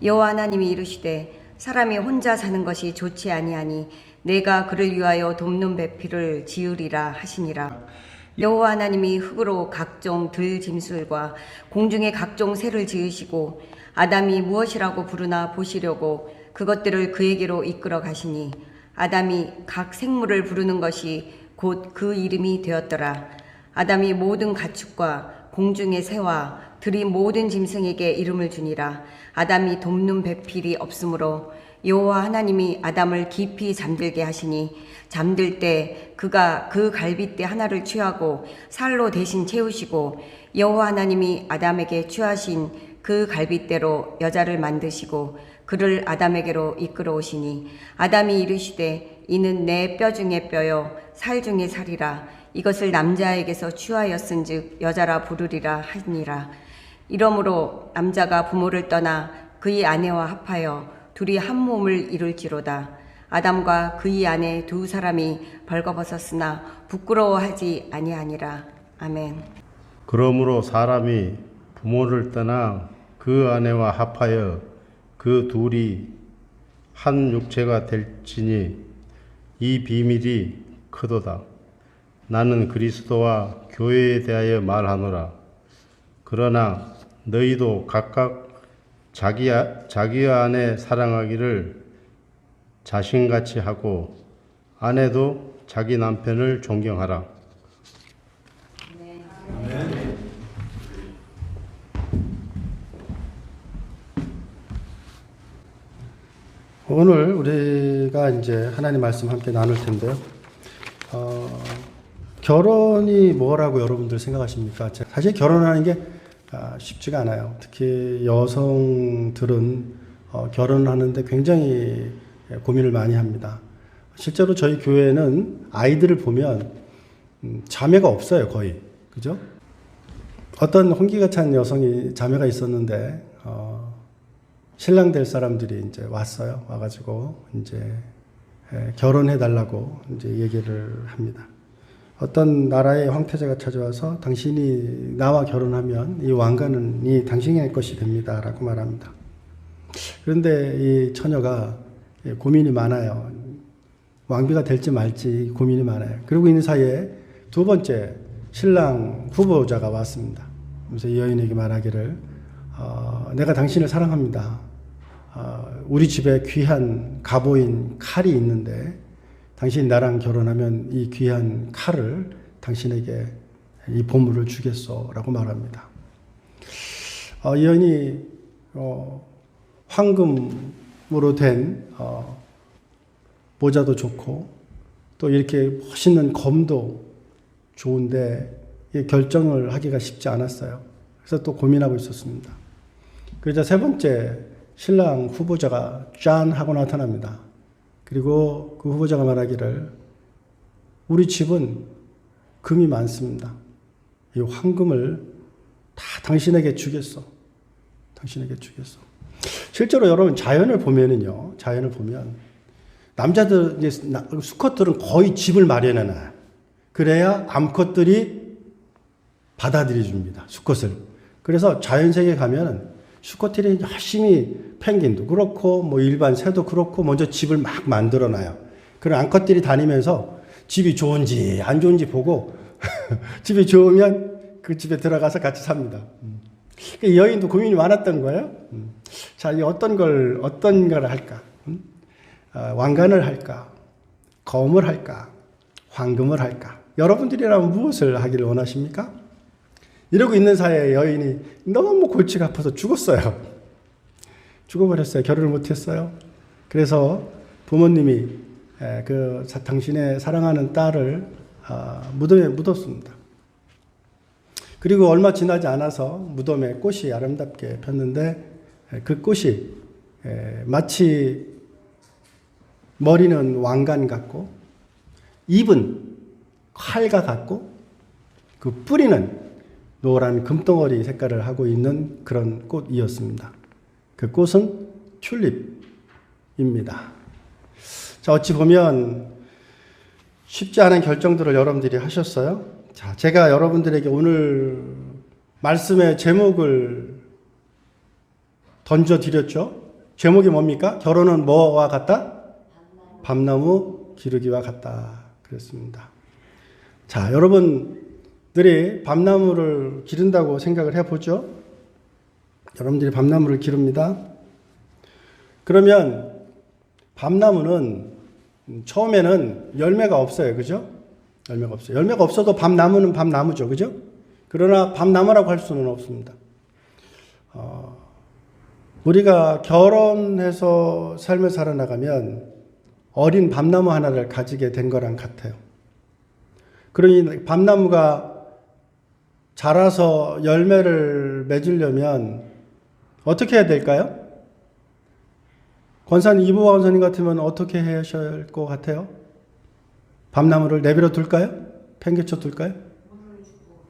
여호와 하나님이 이르시되 사람이 혼자 사는 것이 좋지 아니하니 내가 그를 위하여 돕는 배필을 지으리라 하시니라. 여호와 하나님이 흙으로 각종 들 짐승과 공중의 각종 새를 지으시고 아담이 무엇이라고 부르나 보시려고 그것들을 그에게로 이끌어 가시니 아담이 각 생물을 부르는 것이 곧 그 이름이 되었더라. 아담이 모든 가축과 공중의 새와 들이 모든 짐승에게 이름을 주니라. 아담이 돕는 배필이 없으므로 여호와 하나님이 아담을 깊이 잠들게 하시니 잠들 때 그가 그 갈빗대 하나를 취하고 살로 대신 채우시고 여호와 하나님이 아담에게 취하신 그 갈빗대로 여자를 만드시고 그를 아담에게로 이끌어 오시니 아담이 이르시되 이는 내 뼈 중에 뼈요 살 중에 살이라. 이것을 남자에게서 취하였은즉 여자라 부르리라 하니라. 이러므로 남자가 부모를 떠나 그의 아내와 합하여 둘이 한 몸을 이룰지로다. 아담과 그의 아내 두 사람이 벌거벗었으나 부끄러워하지 아니하니라. 아멘. 그러므로 사람이 부모를 떠나 그 아내와 합하여 그 둘이 한 육체가 될지니 이 비밀이 크도다. 나는 그리스도와 교회에 대하여 말하노라. 그러나 너희도 각각 자기의 아내 사랑하기를 자신같이 하고 아내도 자기 남편을 존경하라. 아멘. 오늘 우리가 이제 하나님 말씀 함께 나눌 텐데요. 결혼이 뭐라고 여러분들 생각하십니까? 사실 결혼하는 게 쉽지가 않아요. 특히 여성들은 결혼하는데 굉장히 고민을 많이 합니다. 실제로 저희 교회는 아이들을 보면 자매가 없어요, 거의. 그죠? 어떤 홍기가 찬 여성이 자매가 있었는데 신랑 될 사람들이 이제 왔어요. 와가지고 이제 결혼해 달라고 이제 얘기를 합니다. 어떤 나라의 황태자가 찾아와서 당신이 나와 결혼하면 이 왕관은 당신의 것이 됩니다라고 말합니다. 그런데 이 처녀가 고민이 많아요. 왕비가 될지 말지 고민이 많아요. 그러고 있는 사이에 두 번째 신랑 후보자가 왔습니다. 그래서 이 여인에게 말하기를 내가 당신을 사랑합니다. 우리 집에 귀한 갑오인 칼이 있는데 당신이 나랑 결혼하면 이 귀한 칼을 당신에게 이 보물을 주겠소라고 말합니다. 이 여인이 황금으로 된 모자도 좋고 또 이렇게 멋있는 검도 좋은데 결정을 하기가 쉽지 않았어요. 그래서 또 고민하고 있었습니다. 그러자 세 번째 신랑 후보자가 짠 하고 나타납니다. 그리고 그 후보자가 말하기를 우리 집은 금이 많습니다. 이 황금을 다 당신에게 주겠어. 당신에게 주겠어. 실제로 여러분 자연을 보면은요. 자연을 보면 남자들 이제 수컷들은 거의 집을 마련해놔요. 그래야 암컷들이 받아들여 줍니다. 수컷을. 그래서 자연세계에 가면은 수컷들이 열심히 펭귄도 그렇고 뭐 일반 새도 그렇고 먼저 집을 막 만들어놔요. 그럼 암컷들이 다니면서 집이 좋은지 안 좋은지 보고 집이 좋으면 그 집에 들어가서 같이 삽니다. 이 여인도 고민이 많았던 거예요. 자, 이 어떤 걸 할까? 왕관을 할까? 검을 할까? 황금을 할까? 여러분들이라면 무엇을 하기를 원하십니까? 이러고 있는 사이에 여인이 너무 골치가 아파서 죽었어요. 죽어버렸어요. 결혼을 못했어요. 그래서 부모님이 당신의 사랑하는 딸을 무덤에 묻었습니다. 그리고 얼마 지나지 않아서 무덤에 꽃이 아름답게 폈는데 그 꽃이 마치 머리는 왕관 같고 입은 칼과 같고 그 뿌리는 노란 금덩어리 색깔을 하고 있는 그런 꽃이었습니다. 그 꽃은 튤립입니다. 자, 어찌 보면 쉽지 않은 결정들을 여러분들이 하셨어요. 자, 제가 여러분들에게 오늘 말씀의 제목을 던져드렸죠. 제목이 뭡니까? 결혼은 뭐와 같다? 밤나무 기르기와 같다. 그랬습니다. 자, 여러분들이 밤나무를 기른다고 생각을 해보죠. 여러분들이 밤나무를 기릅니다. 그러면 밤나무는 처음에는 열매가 없어요. 그죠? 열매가 없어요. 열매가 없어도 밤나무는 밤나무죠. 그죠? 그러나 밤나무라고 할 수는 없습니다. 우리가 결혼해서 삶을 살아나가면 어린 밤나무 하나를 가지게 된 거랑 같아요. 그러니 밤나무가 자라서 열매를 맺으려면 어떻게 해야 될까요? 권사님, 이보화 권사님 같으면 어떻게 해야 할 것 같아요? 밤나무를 내버려 둘까요? 팽개쳐 둘까요?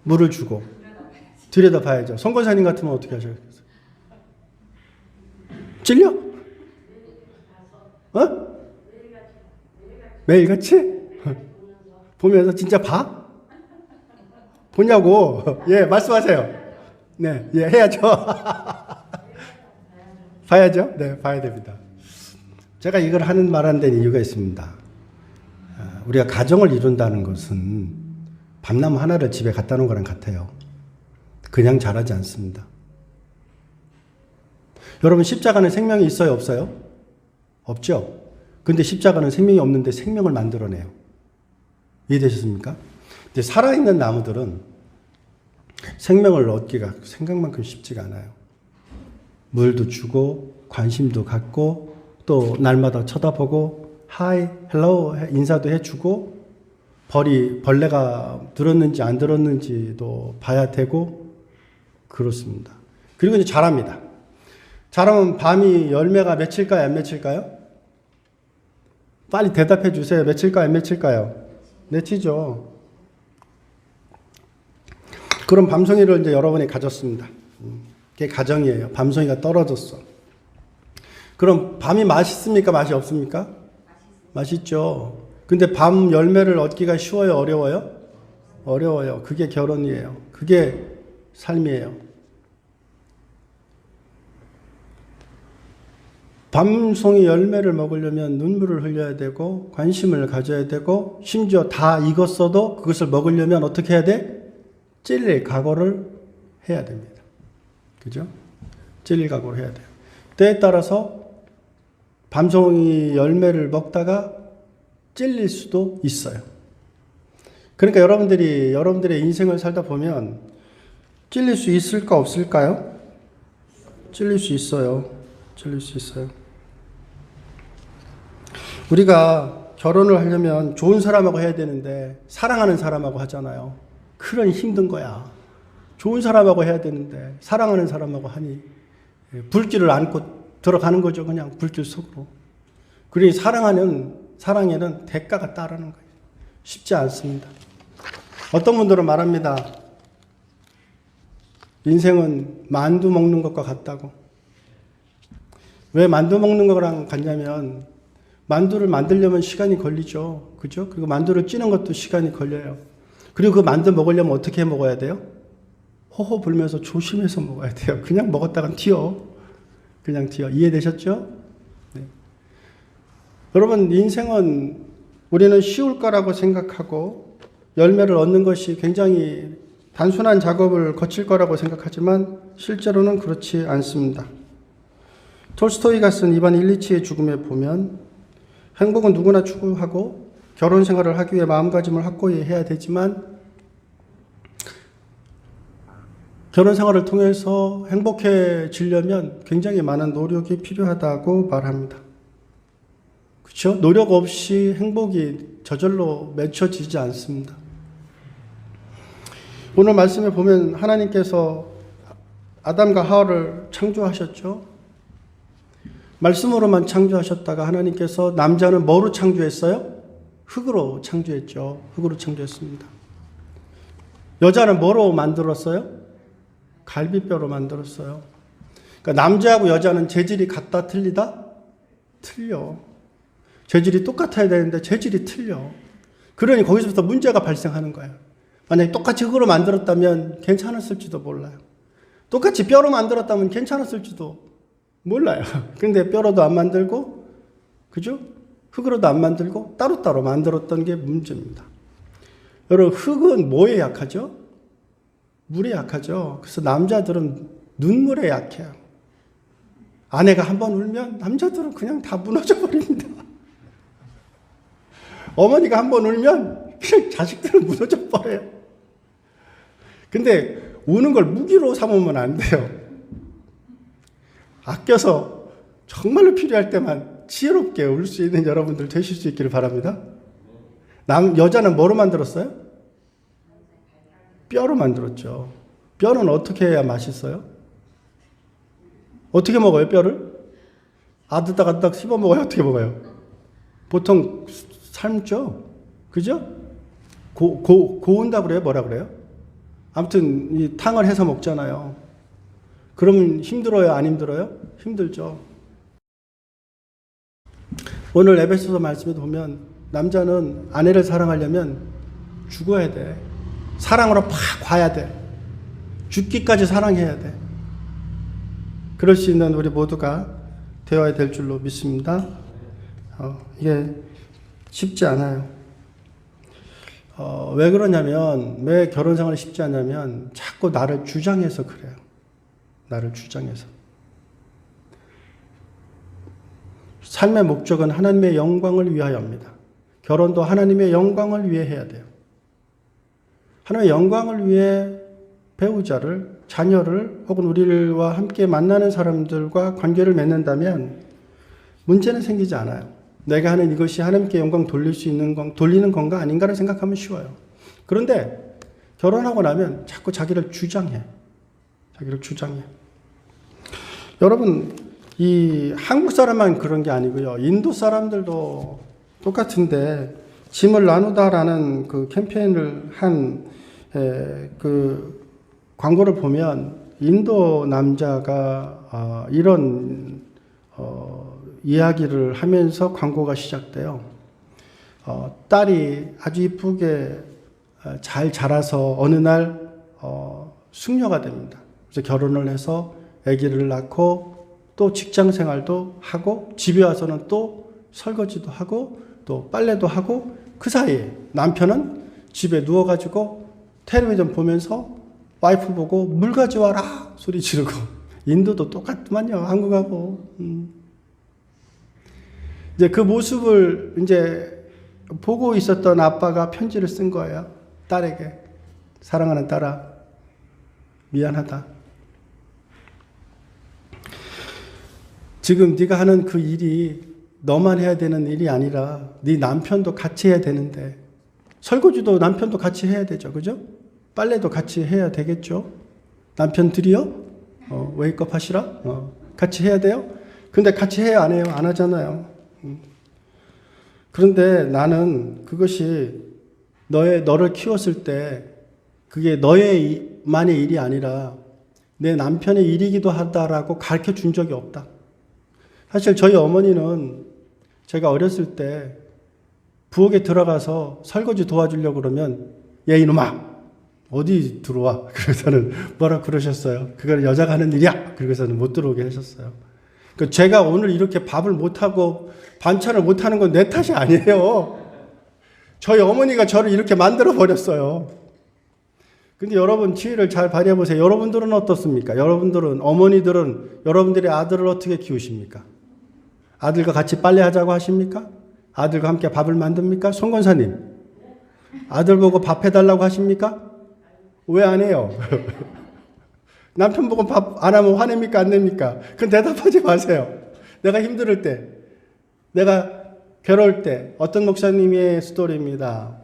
물을 주고 들여다봐야죠. 송 권사님 같으면 어떻게 하셔야겠어요? 찔려? 매일같이? 보면서 진짜 봐? 보냐고. 예, 말씀하세요. 네, 예, 해야죠. 봐야죠. 네, 봐야 됩니다. 제가 이걸 말하는 데는 이유가 있습니다. 우리가 가정을 이룬다는 것은 밤나무 하나를 집에 갖다 놓은 거랑 같아요. 그냥 자라지 않습니다. 여러분, 십자가는 생명이 있어요, 없어요? 없죠? 근데 십자가는 생명이 없는데 생명을 만들어내요. 이해되셨습니까? 근데 살아있는 나무들은 생명을 얻기가 생각만큼 쉽지가 않아요. 물도 주고 관심도 갖고 또 날마다 쳐다보고 하이, 헬로우 인사도 해주고 벌레가 들었는지 안 들었는지도 봐야 되고 그렇습니다. 그리고 이제 자랍니다. 자라면 밤이 열매가 맺힐까요? 안 맺힐까요? 빨리 대답해 주세요. 맺힐까요? 안 맺힐까요? 맺히죠. 그런 밤송이를 이제 여러분이 가졌습니다. 그게 가정이에요. 밤송이가 떨어졌어. 그럼 밤이 맛있습니까? 맛이 없습니까? 맛있죠. 근데 밤 열매를 얻기가 쉬워요? 어려워요? 어려워요. 그게 결혼이에요. 그게 삶이에요. 밤송이 열매를 먹으려면 눈물을 흘려야 되고 관심을 가져야 되고 심지어 다 익었어도 그것을 먹으려면 어떻게 해야 돼? 찔릴 각오를 해야 됩니다. 그죠? 찔릴 각오를 해야 돼요. 때에 따라서 밤송이 열매를 먹다가 찔릴 수도 있어요. 그러니까 여러분들의 인생을 살다 보면 찔릴 수 있을까 없을까요? 찔릴 수 있어요. 찔릴 수 있어요. 우리가 결혼을 하려면 좋은 사람하고 해야 되는데 사랑하는 사람하고 하잖아요. 그런 힘든 거야. 좋은 사람하고 해야 되는데 사랑하는 사람하고 하니 불길을 안고 들어가는 거죠. 그냥 불길 속으로. 그러니 사랑에는 대가가 따르는 거예요. 쉽지 않습니다. 어떤 분들은 말합니다. 인생은 만두 먹는 것과 같다고. 왜 만두 먹는 거랑 같냐면 만두를 만들려면 시간이 걸리죠. 그죠? 그리고 만두를 찌는 것도 시간이 걸려요. 그리고 그 만두 먹으려면 어떻게 먹어야 돼요? 호호 불면서 조심해서 먹어야 돼요. 그냥 먹었다간 튀어. 그냥 튀어. 이해되셨죠? 네. 여러분, 인생은 우리는 쉬울 거라고 생각하고 열매를 얻는 것이 굉장히 단순한 작업을 거칠 거라고 생각하지만 실제로는 그렇지 않습니다. 톨스토이가 쓴 이반 일리치의 죽음에 보면 행복은 누구나 추구하고 결혼 생활을 하기 위해 마음가짐을 확고히 해야 되지만 결혼 생활을 통해서 행복해지려면 굉장히 많은 노력이 필요하다고 말합니다. 그렇죠? 노력 없이 행복이 저절로 맺혀지지 않습니다. 오늘 말씀에 보면 하나님께서 아담과 하와를 창조하셨죠. 말씀으로만 창조하셨다가 하나님께서 남자는 뭐로 창조했어요? 흑으로 창조했죠. 흑으로 창조했습니다. 여자는 뭐로 만들었어요? 갈비뼈로 만들었어요. 그러니까 남자하고 여자는 재질이 같다 틀리다? 틀려. 재질이 똑같아야 되는데 재질이 틀려. 그러니 거기서부터 문제가 발생하는 거예요. 만약에 똑같이 흙으로 만들었다면 괜찮았을지도 몰라요. 똑같이 뼈로 만들었다면 괜찮았을지도 몰라요. 근데 뼈로도 안 만들고, 그죠? 흙으로도 안 만들고, 따로따로 만들었던 게 문제입니다. 여러분, 흙은 뭐에 약하죠? 물에 약하죠. 그래서 남자들은 눈물에 약해요. 아내가 한번 울면 남자들은 그냥 다 무너져 버립니다. 어머니가 한번 울면 그냥 자식들은 무너져 버려요. 근데 우는 걸 무기로 삼으면 안 돼요. 아껴서 정말로 필요할 때만 지혜롭게 울 수 있는 여러분들 되실 수 있기를 바랍니다. 여자는 뭐로 만들었어요? 뼈로 만들었죠. 뼈는 어떻게 해야 맛있어요? 어떻게 먹어요, 뼈를? 아드닥아드닥 씹어 먹어요? 어떻게 먹어요? 보통 삶죠? 그죠? 고운다 그래요? 뭐라 그래요? 아무튼 이 탕을 해서 먹잖아요. 그러면 힘들어요? 안 힘들어요? 힘들죠. 오늘 에베소서 말씀에도 보면 남자는 아내를 사랑하려면 죽어야 돼. 사랑으로 팍 과야 돼. 죽기까지 사랑해야 돼. 그럴 수 있는 우리 모두가 되어야 될 줄로 믿습니다. 이게 쉽지 않아요. 왜 그러냐면, 왜 결혼 생활이 쉽지 않냐면, 자꾸 나를 주장해서 그래요. 나를 주장해서. 삶의 목적은 하나님의 영광을 위하여입니다. 결혼도 하나님의 영광을 위해 해야 돼요. 하나님의 영광을 위해 배우자를, 자녀를, 혹은 우리와 함께 만나는 사람들과 관계를 맺는다면 문제는 생기지 않아요. 내가 하는 이것이 하나님께 영광 돌리는 건가 아닌가를 생각하면 쉬워요. 그런데 결혼하고 나면 자꾸 자기를 주장해. 여러분, 이 한국 사람만 그런 게 아니고요. 인도 사람들도 똑같은데, 짐을 나누다라는 그 캠페인을 한 그 광고를 보면 인도 남자가 이런 이야기를 하면서 광고가 시작돼요. 딸이 아주 이쁘게 잘 자라서 어느 날 숙녀가 됩니다. 그래서 결혼을 해서 아기를 낳고 또 직장 생활도 하고 집에 와서는 또 설거지도 하고 또 빨래도 하고, 그 사이에 남편은 집에 누워가지고 텔레비전 보면서 와이프 보고 물 가져와라 소리 지르고. 인도도 똑같더만요, 한국하고. 이제 그 모습을 이제 보고 있었던 아빠가 편지를 쓴 거예요. 딸에게. 사랑하는 딸아, 미안하다. 지금 네가 하는 그 일이 너만 해야 되는 일이 아니라 네 남편도 같이 해야 되는데, 설거지도 남편도 같이 해야 되죠. 그죠? 빨래도 같이 해야 되겠죠. 남편들이요? 웨이크업 하시라? 같이 해야 돼요? 근데 같이 해야 안 해요? 안 하잖아요. 그런데 나는 그것이 너를 키웠을 때 그게 너의만의 일이 아니라 내 남편의 일이기도 하다라고 가르쳐 준 적이 없다. 사실 저희 어머니는 제가 어렸을 때 부엌에 들어가서 설거지 도와주려고 그러면, 야 이놈아 어디 들어와. 그래서는 뭐라 그러셨어요. 그건 여자가 하는 일이야. 그래서는 못 들어오게 하셨어요. 그러니까 제가 오늘 이렇게 밥을 못하고 반찬을 못하는 건 내 탓이 아니에요. 저희 어머니가 저를 이렇게 만들어 버렸어요. 근데 여러분 지혜를 잘 발휘해 보세요. 여러분들은 어떻습니까? 어머니들은 여러분들의 아들을 어떻게 키우십니까? 아들과 같이 빨래하자고 하십니까? 아들과 함께 밥을 만듭니까? 송 권사님, 아들 보고 밥 해달라고 하십니까? 왜 안 해요? 남편 보고 밥 안 하면 화냅니까? 안 냅니까? 그건 대답하지 마세요. 내가 힘들 때, 내가 괴로울 때, 어떤 목사님의 스토리입니다.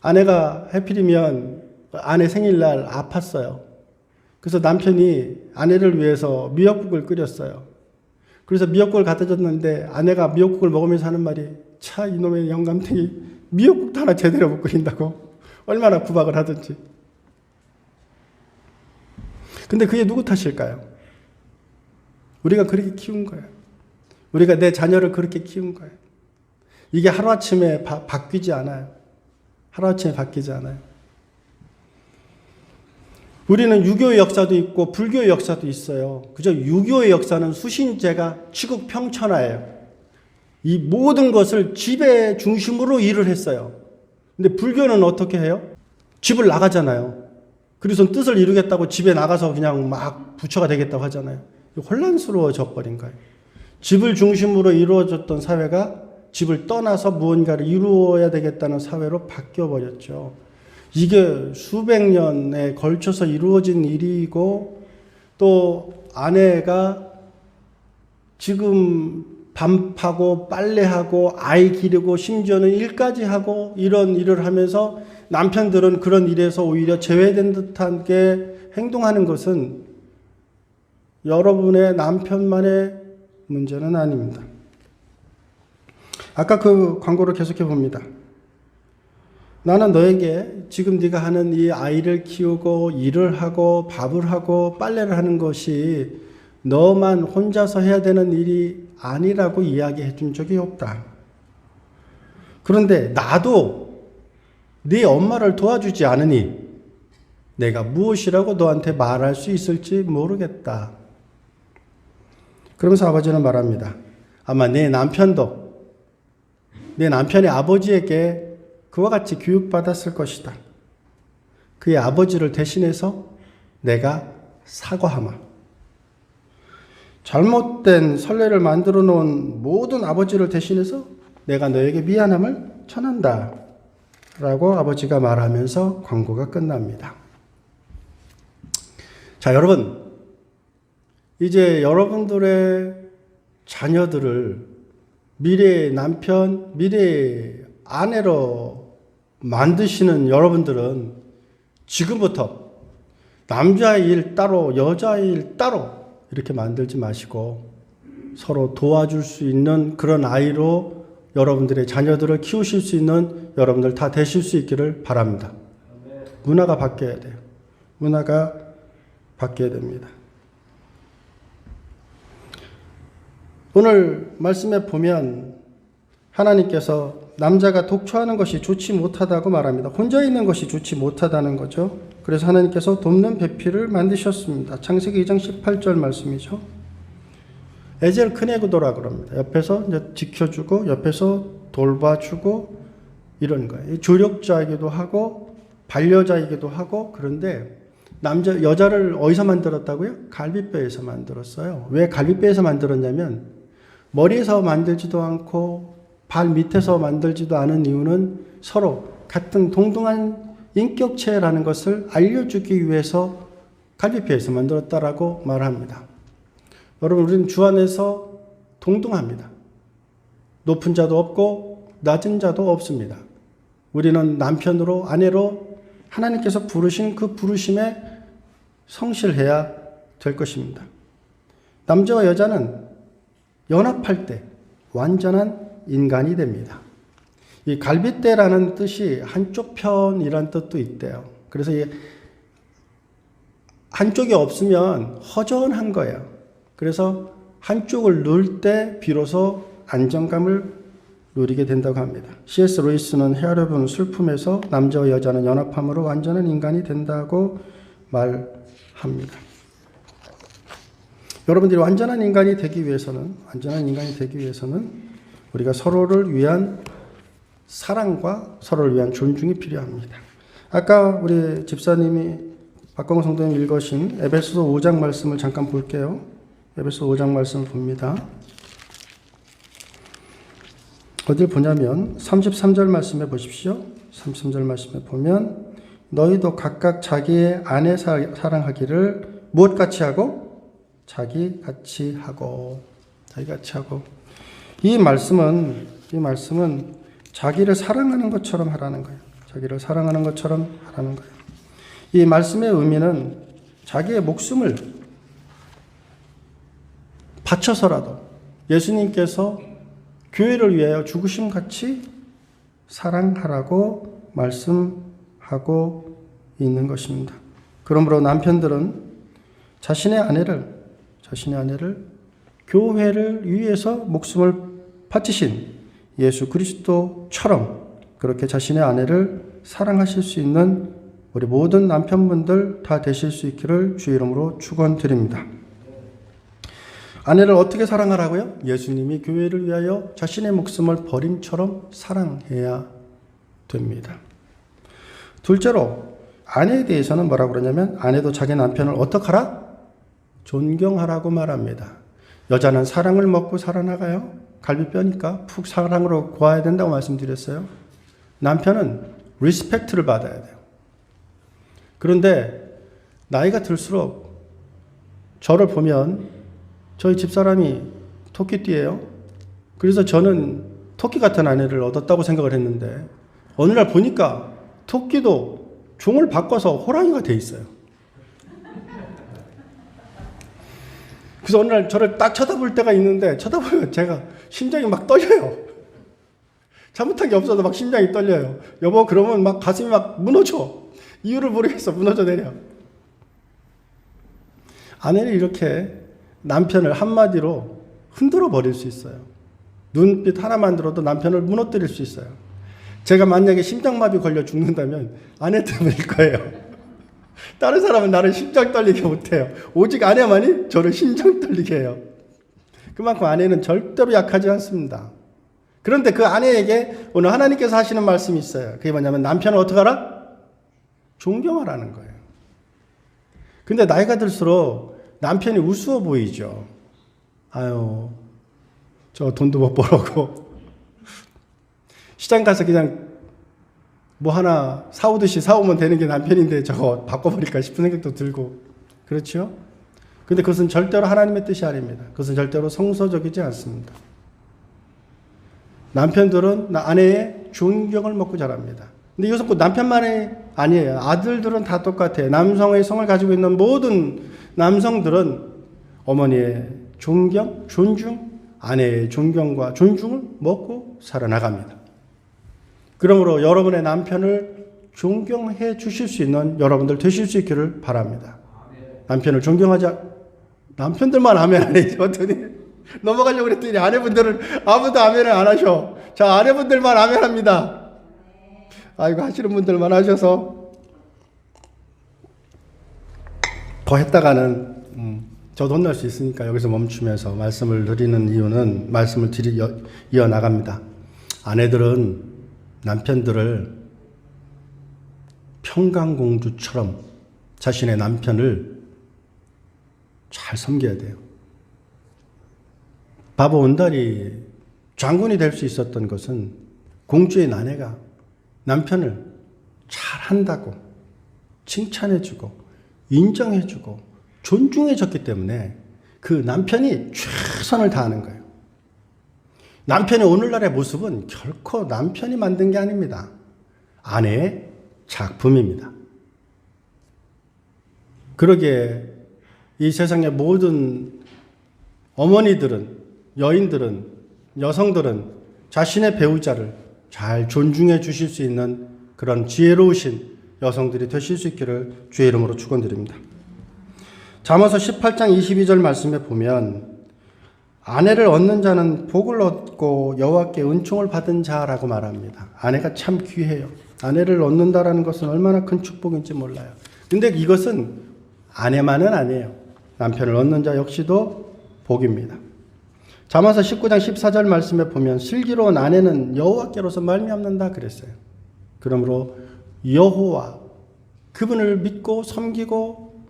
아내가 해필이면 아내 생일날 아팠어요. 그래서 남편이 아내를 위해서 미역국을 끓였어요. 그래서 미역국을 갖다 줬는데 아내가 미역국을 먹으면서 하는 말이, 차 이놈의 영감탱이 미역국도 하나 제대로 못 끓인다고. 얼마나 구박을 하든지. 근데 그게 누구 탓일까요? 우리가 그렇게 키운 거예요. 우리가 내 자녀를 그렇게 키운 거예요. 이게 하루아침에 바뀌지 않아요. 하루아침에 바뀌지 않아요. 우리는 유교의 역사도 있고 불교의 역사도 있어요. 그저 유교의 역사는 수신제가 치국 평천하예요. 이 모든 것을 집의 중심으로 일을 했어요. 근데 불교는 어떻게 해요? 집을 나가잖아요. 그래서 뜻을 이루겠다고 집에 나가서 그냥 막 부처가 되겠다고 하잖아요. 혼란스러워져 버린 거예요. 집을 중심으로 이루어졌던 사회가 집을 떠나서 무언가를 이루어야 되겠다는 사회로 바뀌어 버렸죠. 이게 수백 년에 걸쳐서 이루어진 일이고, 또 아내가 지금 밥하고 빨래하고 아이 기르고 심지어는 일까지 하고 이런 일을 하면서 남편들은 그런 일에서 오히려 제외된 듯한 게 행동하는 것은 여러분의 남편만의 문제는 아닙니다. 아까 그 광고를 계속해 봅니다. 나는 너에게 지금 네가 하는 이 아이를 키우고 일을 하고 밥을 하고 빨래를 하는 것이 너만 혼자서 해야 되는 일이 아니라고 이야기해 준 적이 없다. 그런데 나도 네 엄마를 도와주지 않으니 내가 무엇이라고 너한테 말할 수 있을지 모르겠다. 그러면서 아버지는 말합니다. 아마 내 남편도 내 남편의 아버지에게 그와 같이 교육받았을 것이다. 그의 아버지를 대신해서 내가 사과하마. 잘못된 선례를 만들어 놓은 모든 아버지를 대신해서 내가 너에게 미안함을 전한다. 라고 아버지가 말하면서 광고가 끝납니다. 자, 여러분. 이제 여러분들의 자녀들을 미래의 남편, 미래의 아내로 만드시는 여러분들은 지금부터 남자의 일 따로, 여자의 일 따로 이렇게 만들지 마시고 서로 도와줄 수 있는 그런 아이로 여러분들의 자녀들을 키우실 수 있는 여러분들 다 되실 수 있기를 바랍니다. 문화가 바뀌어야 돼요. 문화가 바뀌어야 됩니다. 오늘 말씀에 보면 하나님께서 남자가 독초하는 것이 좋지 못하다고 말합니다. 혼자 있는 것이 좋지 못하다는 거죠. 그래서 하나님께서 돕는 배필을 만드셨습니다. 창세기 2장 18절 말씀이죠. 에젤 크네그도라 그럽니다. 옆에서 이제 지켜주고 옆에서 돌봐주고 이런 거예요. 조력자이기도 하고 반려자이기도 하고. 그런데 여자를 어디서 만들었다고요? 갈비뼈에서 만들었어요. 왜 갈비뼈에서 만들었냐면 머리에서 만들지도 않고 발 밑에서 만들지도 않은 이유는 서로 같은 동등한 인격체라는 것을 알려주기 위해서 갈비뼈에서 만들었다라고 말합니다. 여러분, 우리는 주 안에서 동등합니다. 높은 자도 없고 낮은 자도 없습니다. 우리는 남편으로 아내로 하나님께서 부르신 그 부르심에 성실해야 될 것입니다. 남자와 여자는 연합할 때 완전한 인간이 됩니다. 이 갈빗대라는 뜻이 한쪽 편이란 뜻도 있대요. 그래서 한쪽이 없으면 허전한 거예요. 그래서 한쪽을 누를 때 비로소 안정감을 누리게 된다고 합니다. C.S. 루이스는 헤아려본 슬픔에서 남자와 여자는 연합함으로 완전한 인간이 된다고 말합니다. 여러분들이 완전한 인간이 되기 위해서는 우리가 서로를 위한 사랑과 서로를 위한 존중이 필요합니다. 아까 우리 집사님이 박광호 성도님 읽으신 에베소서 5장 말씀을 잠깐 볼게요. 에베소서 5장 말씀을 봅니다. 어딜 보냐면 33절 말씀에 보십시오. 33절 말씀에 보면 너희도 각각 자기의 아내 사랑하기를 무엇같이 하고? 자기같이 하고. 이 말씀은 자기를 사랑하는 것처럼 하라는 거예요. 자기를 사랑하는 것처럼 하라는 거예요. 이 말씀의 의미는 자기의 목숨을 바쳐서라도 예수님께서 교회를 위하여 죽으심 같이 사랑하라고 말씀하고 있는 것입니다. 그러므로 남편들은 자신의 아내를 교회를 위해서 목숨을 바치신 예수 그리스도처럼 그렇게 자신의 아내를 사랑하실 수 있는 우리 모든 남편분들 다 되실 수 있기를 주의 이름으로 축원드립니다. 아내를 어떻게 사랑하라고요? 예수님이 교회를 위하여 자신의 목숨을 버림처럼 사랑해야 됩니다. 둘째로 아내에 대해서는 뭐라고 그러냐면 아내도 자기 남편을 어떻게 하라? 존경하라고 말합니다. 여자는 사랑을 먹고 살아나가요. 갈비뼈니까 푹 사랑으로 구워야 된다고 말씀드렸어요. 남편은 리스펙트를 받아야 돼요. 그런데 나이가 들수록 저를 보면 저희 집사람이 토끼띠예요. 그래서 저는 토끼 같은 아내를 얻었다고 생각을 했는데 어느 날 보니까 토끼도 종을 바꿔서 호랑이가 돼 있어요. 그래서 어느 날 저를 딱 쳐다볼 때가 있는데 쳐다보면 제가 심장이 막 떨려요. 잘못한 게 없어도 막 심장이 떨려요. 여보 그러면 막 가슴이 막 무너져. 이유를 모르겠어. 무너져 내려. 아내는 이렇게 남편을 한마디로 흔들어 버릴 수 있어요. 눈빛 하나만 들어도 남편을 무너뜨릴 수 있어요. 제가 만약에 심장마비 걸려 죽는다면 아내 때문일 거예요. 다른 사람은 나를 심장 떨리게 못해요. 오직 아내만이 저를 심장 떨리게 해요. 그만큼 아내는 절대로 약하지 않습니다. 그런데 그 아내에게 오늘 하나님께서 하시는 말씀이 있어요. 그게 뭐냐면 남편을 어떻게 하라? 존경하라는 거예요. 근데 나이가 들수록 남편이 우스워 보이죠. 아유, 저 돈도 못 벌었고 시장 가서 그냥 뭐 하나 사오듯이 사오면 되는 게 남편인데 저거 바꿔버릴까 싶은 생각도 들고 그렇죠? 근데 그것은 절대로 하나님의 뜻이 아닙니다. 그것은 절대로 성서적이지 않습니다. 남편들은 아내의 존경을 먹고 자랍니다. 근데 이것은 꼭 남편만이 아니에요. 아들들은 다 똑같아요. 남성의 성을 가지고 있는 모든 남성들은 어머니의 존경, 존중, 아내의 존경과 존중을 먹고 살아나갑니다. 그러므로 여러분의 남편을 존경해 주실 수 있는 여러분들 되실 수 있기를 바랍니다. 남편을 존경하자. 남편들만 아멘 안 해요. 넘어가려고 그랬더니 아내분들은 아무도 아멘을 안 하셔. 자, 아내분들만 아멘 합니다. 아이고, 하시는 분들만 하셔서. 더 했다가는, 저도 혼날 수 있으니까 여기서 멈추면서 말씀을 드리는 이유는 말씀을 이어나갑니다. 아내들은 남편들을 평강공주처럼 자신의 남편을 잘 섬겨야 돼요. 바보 온달이 장군이 될 수 있었던 것은 공주의 아내가 남편을 잘한다고 칭찬해주고 인정해주고 존중해줬기 때문에 그 남편이 최선을 다하는 거예요. 남편의 오늘날의 모습은 결코 남편이 만든 게 아닙니다. 아내의 작품입니다. 그러기에 이 세상의 모든 어머니들은, 여인들은, 여성들은 자신의 배우자를 잘 존중해 주실 수 있는 그런 지혜로우신 여성들이 되실 수 있기를 주의 이름으로 축원드립니다. 잠언서 18장 22절 말씀에 보면 아내를 얻는 자는 복을 얻고 여호와께 은총을 받은 자라고 말합니다. 아내가 참 귀해요. 아내를 얻는다라는 것은 얼마나 큰 축복인지 몰라요. 근데 이것은 아내만은 아니에요. 남편을 얻는 자 역시도 복입니다. 잠언서 19장 14절 말씀에 보면 슬기로운 아내는 여호와께로서 말미암는다 그랬어요. 그러므로 여호와 그분을 믿고 섬기고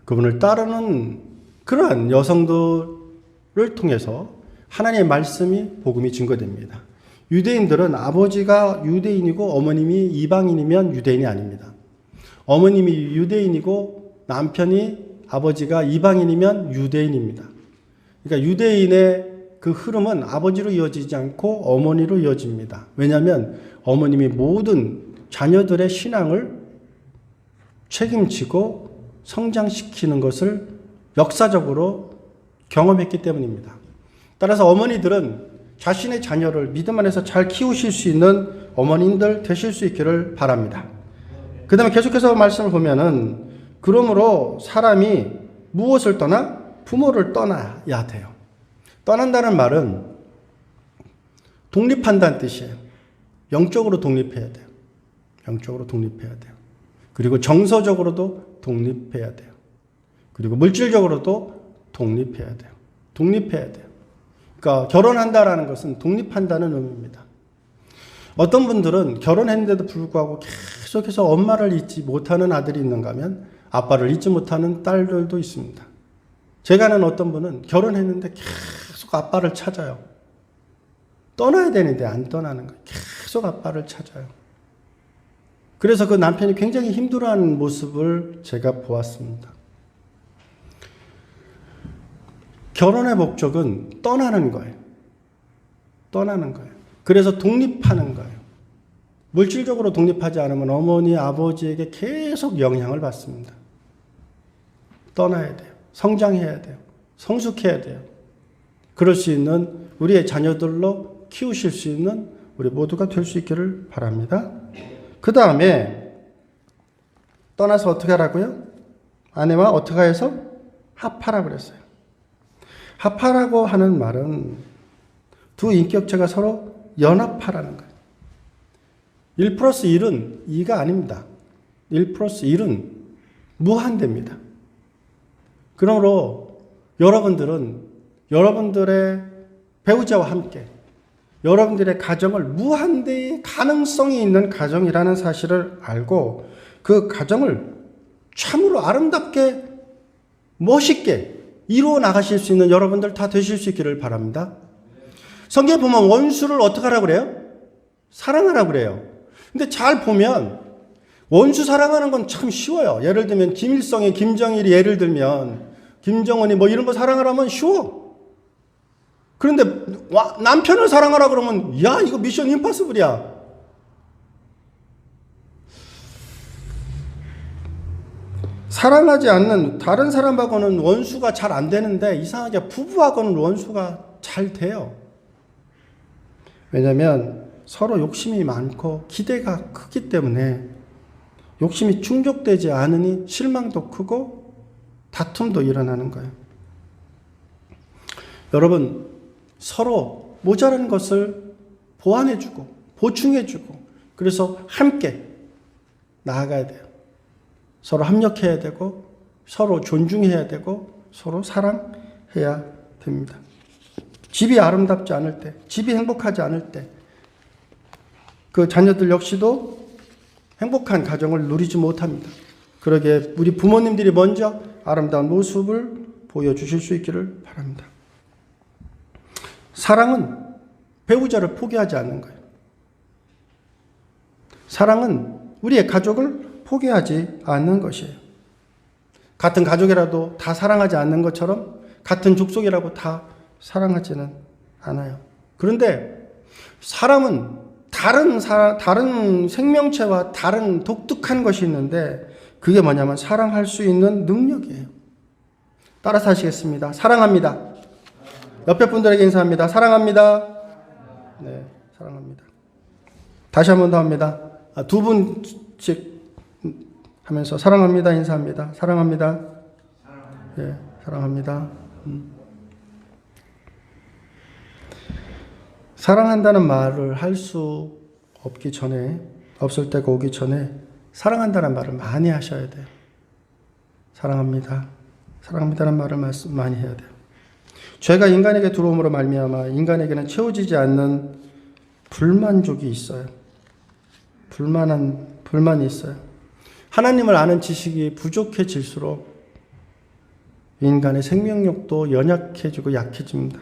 그분을 따르는 그러한 여성들을 통해서 하나님의 말씀이 복음이 증거됩니다. 유대인들은 아버지가 유대인이고 어머님이 이방인이면 유대인이 아닙니다. 어머님이 유대인이고 남편이 아버지가 이방인이면 유대인입니다. 그러니까 유대인의 그 흐름은 아버지로 이어지지 않고 어머니로 이어집니다. 왜냐하면 어머님이 모든 자녀들의 신앙을 책임지고 성장시키는 것을 역사적으로 경험했기 때문입니다. 따라서 어머니들은 자신의 자녀를 믿음 안에서 잘 키우실 수 있는 어머님들 되실 수 있기를 바랍니다. 그 다음에 계속해서 말씀을 보면은 그러므로 사람이 무엇을 떠나? 부모를 떠나야 돼요. 떠난다는 말은 독립한다는 뜻이에요. 영적으로 독립해야 돼요. 영적으로 독립해야 돼요. 그리고 정서적으로도 독립해야 돼요. 그리고 물질적으로도 독립해야 돼요. 독립해야 돼요. 그러니까 결혼한다라는 것은 독립한다는 의미입니다. 어떤 분들은 결혼했는데도 불구하고 계속해서 엄마를 잊지 못하는 아들이 있는가 하면 아빠를 잊지 못하는 딸들도 있습니다. 제가 아는 어떤 분은 결혼했는데 계속 아빠를 찾아요. 떠나야 되는데 안 떠나는 거예요. 계속 아빠를 찾아요. 그래서 그 남편이 굉장히 힘들어하는 모습을 제가 보았습니다. 결혼의 목적은 떠나는 거예요. 떠나는 거예요. 그래서 독립하는 거예요. 물질적으로 독립하지 않으면 어머니, 아버지에게 계속 영향을 받습니다. 떠나야 돼요. 성장해야 돼요. 성숙해야 돼요. 그럴 수 있는 우리의 자녀들로 키우실 수 있는 우리 모두가 될 수 있기를 바랍니다. 그 다음에 떠나서 어떻게 하라고요? 아내와 어떻게 해서 합하라고 그랬어요. 합하라고 하는 말은 두 인격체가 서로 연합하라는 거예요. 1 플러스 1은 2가 아닙니다. 1 플러스 1은 무한대입니다. 그러므로 여러분들은 여러분들의 배우자와 함께 여러분들의 가정을 무한대의 가능성이 있는 가정이라는 사실을 알고 그 가정을 참으로 아름답게 멋있게 이루어 나가실 수 있는 여러분들 다 되실 수 있기를 바랍니다. 성경에 보면 원수를 어떻게 하라고 그래요? 사랑하라고 그래요. 근데 잘 보면 원수 사랑하는 건 참 쉬워요. 예를 들면 김일성의 김정일이 예를 들면 김정은이 뭐 이런 거 사랑하라면 쉬워. 그런데 남편을 사랑하라 그러면 야 이거 미션 임파서블이야. 사랑하지 않는 다른 사람하고는 원수가 잘 안 되는데 이상하게 부부하고는 원수가 잘 돼요. 왜냐하면 서로 욕심이 많고 기대가 크기 때문에 욕심이 충족되지 않으니 실망도 크고 다툼도 일어나는 거예요. 여러분 서로 모자란 것을 보완해주고 보충해주고 그래서 함께 나아가야 돼요. 서로 합력해야 되고 서로 존중해야 되고 서로 사랑해야 됩니다. 집이 아름답지 않을 때, 집이 행복하지 않을 때 그 자녀들 역시도 행복한 가정을 누리지 못합니다. 그러기에 우리 부모님들이 먼저 아름다운 모습을 보여주실 수 있기를 바랍니다. 사랑은 배우자를 포기하지 않는 거예요. 사랑은 우리의 가족을 포기하지 않는 것이에요. 같은 가족이라도 다 사랑하지 않는 것처럼 같은 족속이라고 다 사랑하지는 않아요. 그런데 사람은 다른 생명체와 다른 독특한 것이 있는데 그게 뭐냐면 사랑할 수 있는 능력이에요. 따라서 하시겠습니다. 사랑합니다. 옆에 분들에게 인사합니다. 사랑합니다. 네, 사랑합니다. 다시 한 번 더 합니다. 두 분씩 하면서 사랑합니다. 인사합니다. 사랑합니다. 네, 사랑합니다. 사랑한다는 말을 할 수 없기 전에, 없을 때가 오기 전에 사랑한다는 말을 많이 하셔야 돼요. 사랑합니다. 사랑합니다라는 말을 많이 해야 돼요. 죄가 인간에게 들어옴으로 말미암아 인간에게는 채워지지 않는 불만족이 있어요. 불만이 있어요. 하나님을 아는 지식이 부족해질수록 인간의 생명력도 연약해지고 약해집니다.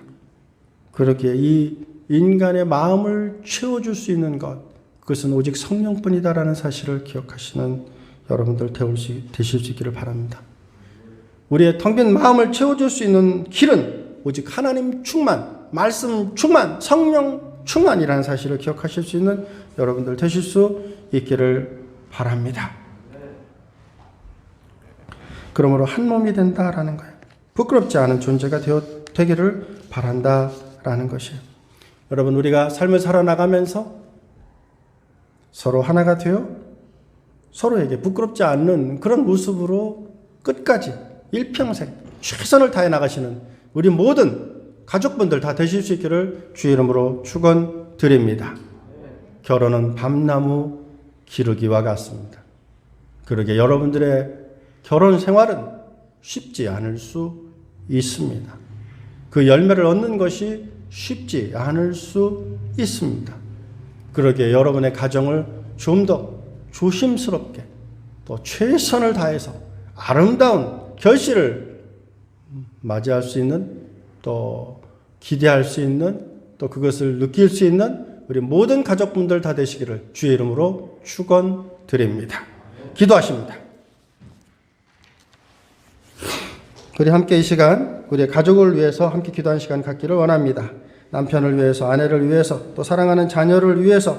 그러기에 이 인간의 마음을 채워줄 수 있는 것, 그것은 오직 성령뿐이다라는 사실을 기억하시는 여러분들 되실 수 있기를 바랍니다. 우리의 텅 빈 마음을 채워줄 수 있는 길은 오직 하나님 충만, 말씀 충만, 성령 충만이라는 사실을 기억하실 수 있는 여러분들 되실 수 있기를 바랍니다. 그러므로 한 몸이 된다라는 거예요. 부끄럽지 않은 존재가 되기를 바란다라는 것이에요. 여러분 우리가 삶을 살아나가면서 서로 하나가 되어 서로에게 부끄럽지 않는 그런 모습으로 끝까지 일평생 최선을 다해 나가시는 우리 모든 가족분들 다 되실 수 있기를 주의 이름으로 축원드립니다. 결혼은 밤나무 기르기와 같습니다. 그러게 여러분들의 결혼 생활은 쉽지 않을 수 있습니다. 그 열매를 얻는 것이 쉽지 않을 수 있습니다. 그러게 여러분의 가정을 좀 더 조심스럽게 또 최선을 다해서 아름다운 결실을 맞이할 수 있는, 또 기대할 수 있는, 또 그것을 느낄 수 있는 우리 모든 가족분들 다 되시기를 주의 이름으로 축원드립니다. 기도하십니다. 우리 함께 이 시간 우리의 가족을 위해서 함께 기도하는 시간 갖기를 원합니다. 남편을 위해서, 아내를 위해서, 또 사랑하는 자녀를 위해서,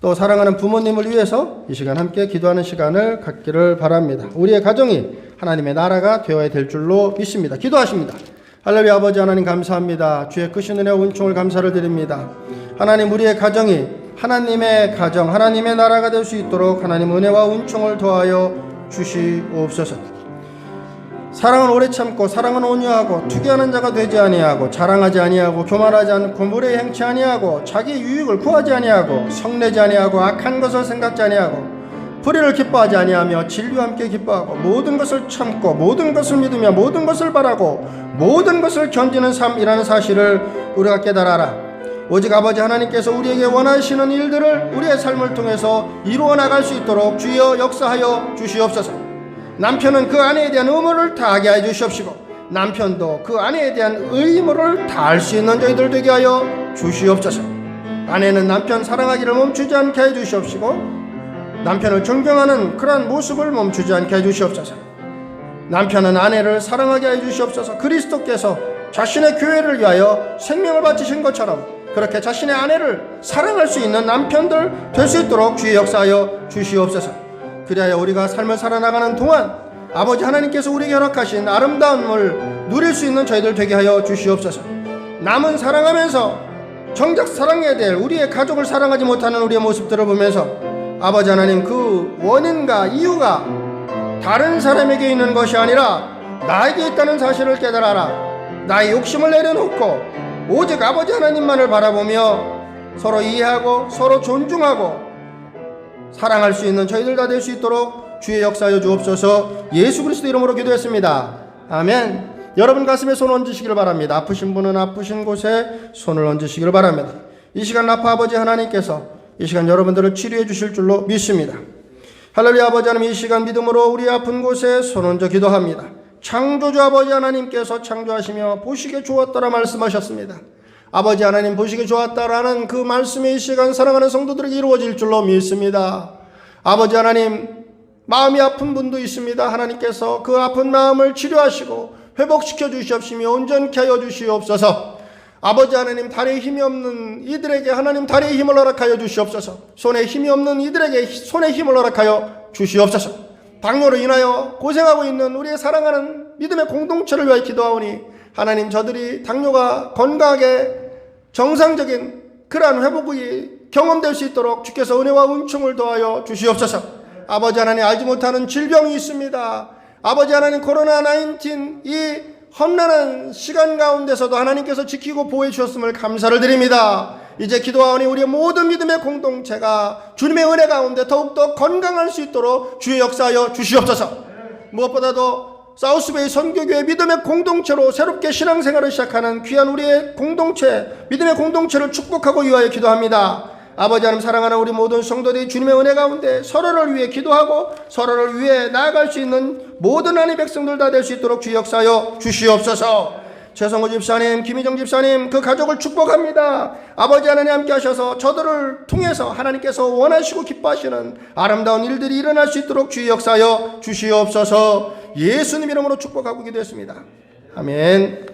또 사랑하는 부모님을 위해서 이 시간 함께 기도하는 시간을 갖기를 바랍니다. 우리의 가정이 하나님의 나라가 되어야 될 줄로 믿습니다. 기도하십니다. 할렐루야. 아버지 하나님 감사합니다. 주의 크신 은혜와 은총을 감사를 드립니다. 하나님, 우리의 가정이 하나님의 가정, 하나님의 나라가 될 수 있도록 하나님 은혜와 은총을 더하여 주시옵소서. 사랑은 오래 참고 사랑은 온유하고 투기하는 자가 되지 아니하고 자랑하지 아니하고 교만하지 않고 무례히 행치 아니하고 자기 유익을 구하지 아니하고 성내지 아니하고 악한 것을 생각지 아니하고 불의를 기뻐하지 아니하며 진리와 함께 기뻐하고 모든 것을 참고 모든 것을 믿으며 모든 것을 바라고 모든 것을 견디는 삶이라는 사실을 우리가 깨달아라. 오직 아버지 하나님께서 우리에게 원하시는 일들을 우리의 삶을 통해서 이루어 나갈 수 있도록 주여 역사하여 주시옵소서. 남편은 그 아내에 대한 의무를 다하게 해 주시옵시고 남편도 그 아내에 대한 의무를 다할 수 있는 저희들 되게 하여 주시옵소서. 아내는 남편 사랑하기를 멈추지 않게 해 주시옵시고 남편을 존경하는 그러한 모습을 멈추지 않게 해 주시옵소서. 남편은 아내를 사랑하게 해 주시옵소서. 그리스도께서 자신의 교회를 위하여 생명을 바치신 것처럼 그렇게 자신의 아내를 사랑할 수 있는 남편들 될 수 있도록 주의 역사하여 주시옵소서. 그리하여 우리가 삶을 살아나가는 동안 아버지 하나님께서 우리에게 허락하신 아름다움을 누릴 수 있는 저희들 되게 하여 주시옵소서. 남은 사랑하면서 정작 사랑해야 될 우리의 가족을 사랑하지 못하는 우리의 모습들을 보면서 아버지 하나님, 그 원인과 이유가 다른 사람에게 있는 것이 아니라 나에게 있다는 사실을 깨달아라. 나의 욕심을 내려놓고 오직 아버지 하나님만을 바라보며 서로 이해하고 서로 존중하고 사랑할 수 있는 저희들 다 될 수 있도록 주의 역사하여 주옵소서. 예수 그리스도 이름으로 기도했습니다. 아멘. 여러분 가슴에 손 얹으시기를 바랍니다. 아프신 분은 아프신 곳에 손을 얹으시기를 바랍니다. 이 시간 아파 아버지 하나님께서 이 시간 여러분들을 치료해 주실 줄로 믿습니다. 할렐루야. 아버지 하나님, 이 시간 믿음으로 우리 아픈 곳에 손 얹어 기도합니다. 창조주 아버지 하나님께서 창조하시며 보시기에 좋았더라 말씀하셨습니다. 아버지 하나님, 보시기 좋았다라는 그 말씀이 이 시간 사랑하는 성도들에게 이루어질 줄로 믿습니다. 아버지 하나님, 마음이 아픈 분도 있습니다. 하나님께서 그 아픈 마음을 치료하시고 회복시켜 주시옵시며 온전케 하여 주시옵소서. 아버지 하나님, 다리에 힘이 없는 이들에게 하나님 다리에 힘을 허락하여 주시옵소서. 손에 힘이 없는 이들에게 손에 힘을 허락하여 주시옵소서. 당뇨로 인하여 고생하고 있는 우리의 사랑하는 믿음의 공동체를 위하여 기도하오니 하나님, 저들이 당뇨가 건강하게 정상적인 그러한 회복이 경험될 수 있도록 주께서 은혜와 은총을 더하여 주시옵소서. 아버지 하나님, 알지 못하는 질병이 있습니다. 아버지 하나님, 코로나19 이 험난한 시간 가운데서도 하나님께서 지키고 보호해 주셨음을 감사를 드립니다. 이제 기도하오니 우리의 모든 믿음의 공동체가 주님의 은혜 가운데 더욱더 건강할 수 있도록 주의 역사하여 주시옵소서. 무엇보다도 사우스베이 선교교회 믿음의 공동체로 새롭게 신앙생활을 시작하는 귀한 우리의 공동체, 믿음의 공동체를 축복하고 위하여 기도합니다. 아버지 하나님, 사랑하는 우리 모든 성도들이 주님의 은혜 가운데 서로를 위해 기도하고 서로를 위해 나아갈 수 있는 모든 하나님의 백성들 다 될 수 있도록 주의 역사하여 주시옵소서. 최성호 집사님, 김희정 집사님, 그 가족을 축복합니다. 아버지 하나님 함께 하셔서 저들을 통해서 하나님께서 원하시고 기뻐하시는 아름다운 일들이 일어날 수 있도록 주의 역사하여 주시옵소서. 예수님 이름으로 축복하고 기도했습니다. 아멘.